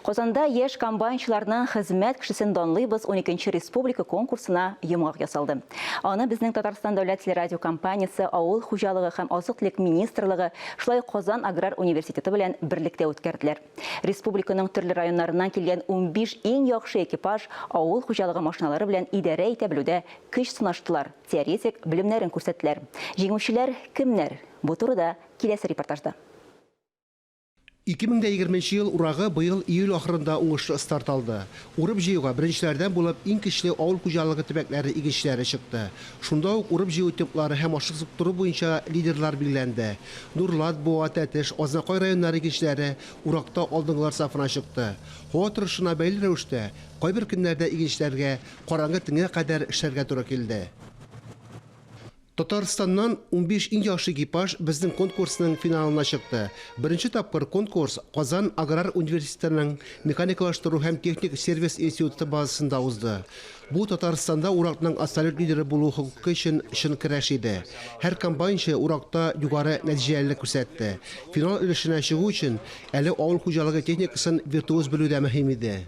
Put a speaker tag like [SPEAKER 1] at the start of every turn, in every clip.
[SPEAKER 1] Qozanda еш комбайнчыларның хезмәт кешесен данлыйбыз 12-нче республика конкурсына йомгак ясалды. Аны безнең Татарстан дәүләт телерадиокомпаниясе, авыл хуҗалыгы һәм азык-төлек министрлыгы, шулай Казан аграр университеты белән берлектә үткәрделәр. Республиканың төрле районнарыннан килгән 15 иң яхшы экипаж авыл хуҗалыгы машиналары белән идарә итә белүдә көч сынаштылар. Теоретик белемнәрен күрсәттеләр. Җиңүчеләр кемнәр? Бу турыда киләсе репортажда.
[SPEAKER 2] 2020 ел урагы быел июль ахырында уңышлы старт алды. Урып җыюга беренчеләрдән булып иң көчле авыл хуҗалыгы төбәкләре игенчеләре чыкты. Шунда ук урып җыю темплары һәм ашлык сукторы буенча лидерлар билгеләнде. Нурлат, Буа, Тәтеш, Азнакай районнары игенчеләре уракта алдынгылар сафына чыкты. Һава торышына бәйле рәвештә кайбер көннәрдә игенчеләргә караңгы төнгә кадәр эшләргә туры килде. Татарстаннан 15 иң яхшы экипаж безнең конкурсның финалына чыкты. Беренче тапкыр конкурс Казан аграр университетының механикалаштыру һәм техник сервис институты базасында узды. Бу Татарстанда уракның абсолют лидеры булу хокукы өчен көрәш иде. Һәр комбайнчы уракта югары нәтиҗәлелек күрсәтте. Финал өлешенә чыгу өчен әле авыл хуҗалыгы техникасын виртуоз белүдә мөһим иде.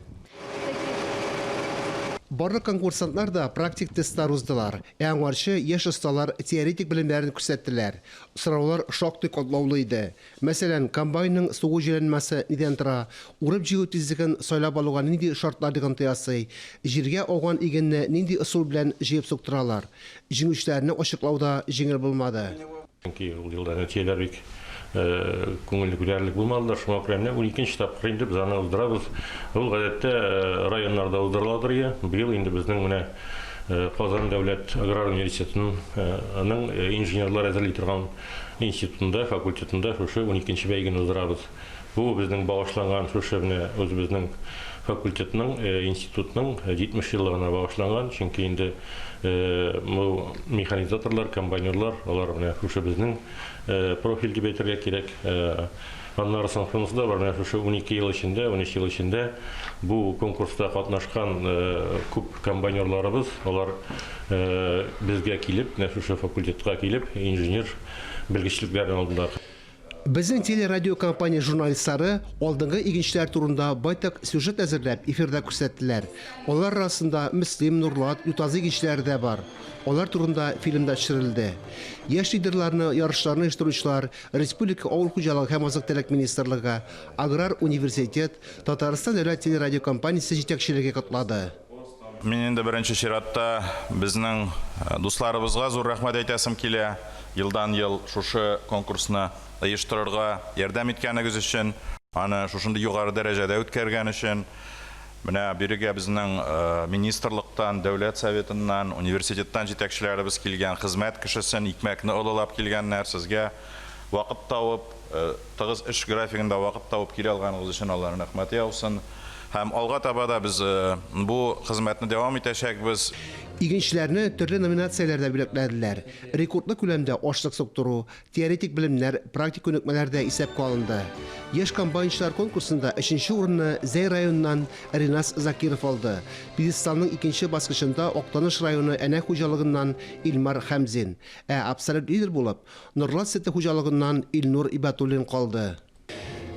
[SPEAKER 2] Барлык конкурсантлар да практик тестлар уздылар. Аңарчы яшь осталар теоретик белемнәрен күрсәттеләр. Сораулар шактый катлаулы иде. Мәсәлән, комбайнның сугу җиләнмәсе нидән тора, урып җыю тизлеген сайлап алуга нинди шартлар дигән ясый, җиргә ауган игенне нинди ысул белән җыеп суктыралар. Җиңүчеләрне ачыклауда җиңел булмады.
[SPEAKER 3] Көңілі күләрлік болмалылар, шуңа күрәмне 12-нче тапкыр инде без аны уздырабыз. Ул гадәттә районнарда уздырыладыр я. Быел инде безнең менә Казан дәүләт аграр университетының инженерлар әзерли торган институтында, факультетында шушы 12-нче бәйгене уздырабыз. Бу безнең багышланган шушы менә үзебезнең факультетның, институтның 70 еллыгына багышланган, чөнки инде механизаторлар, комбайнерлар, алар менә шушы безнең профиль дип әйтергә кирәк. Аннары сынфыбызда бар, менә шушы 12 ел эчендә, 13 ел эчендә бу конкурста катнашкан күп комбайнерларыбыз, алар безгә килеп, менә шушы факультетка килеп, инженер белгечлекләрен алдылар.
[SPEAKER 2] Безнең телерадиокомпания журналистлары алдынгы игенчеләр турында байтак сюжет әзерләп эфирда күрсәттеләр. Алар арасында Мөслим, Нурлат, Ютазы игенчеләре дә бар. Алар турында фильмда төшерелде. Яшь лидерларны, ярышларны оештыручылар Республика авыл хуҗалыгы һәм азык-төлек министрлыгы, аграр университет, Татарстан дәүләт телерадиокомпаниясе җитәкчелеге котлады.
[SPEAKER 4] Мин инде беренче чиратта безнең дусларыбызга зур рәхмәт әйтәсем килә. Елдан-ел шушы конкурсны оештырырга ярдәм иткәнегез өчен, аны шушындай югары дәрәҗәдә үткәргән өчен, менә бирегә безнең министрлыктан, дәүләт советыннан, университеттан җитәкчеләребез килгән, хезмәт кешесен икмәкне олылап килгәннәр, сезгә вакыт табып, тыгыз эш графигында вакыт табып килә алганыгыз өчен аларга рәхмәт яусын. Һәм алга таба да без бу хезмәтне дәвам итәчәкбез.
[SPEAKER 2] Игенчеләрне төрле номинацияләрдә бүләкләделәр. Рекордлы күләмдә ашлык суктыру, теоретик белемнәр, практик күнекмәләрдә исәпкә алынды. Яшь комбайнчылар конкурсында 3нче урынны Зәй районыннан Ринас Закиров алды. Пьедесталның 2нче баскычында Актаныш районы әнә хуҗалыгыннан Илмар Хәмзин, абсолют лидер булып, Нурлат сете хуҗалыгыннан Илнур Ибатуллин калды.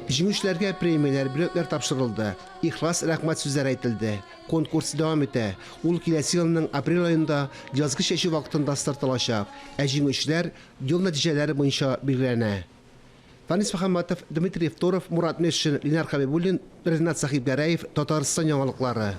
[SPEAKER 2] Җиңүчеләргә премияләр, бүләкләр тапшырылды. Ихлас рәхмәт сүзләре әйтелде. Конкурс дәвам итә. Ул киләсе елның апрель аенда язгы чәчү вакытында стартылачак. Җиңүчеләр ел нәтиҗәләре буенча билгеләнә. Фанис Мөхәммәтов, Дмитрий Евторов, Мурат Мешин, Ленар Хабибуллин, Ренат Сахибгәрәев, Татарстан яңалыклары.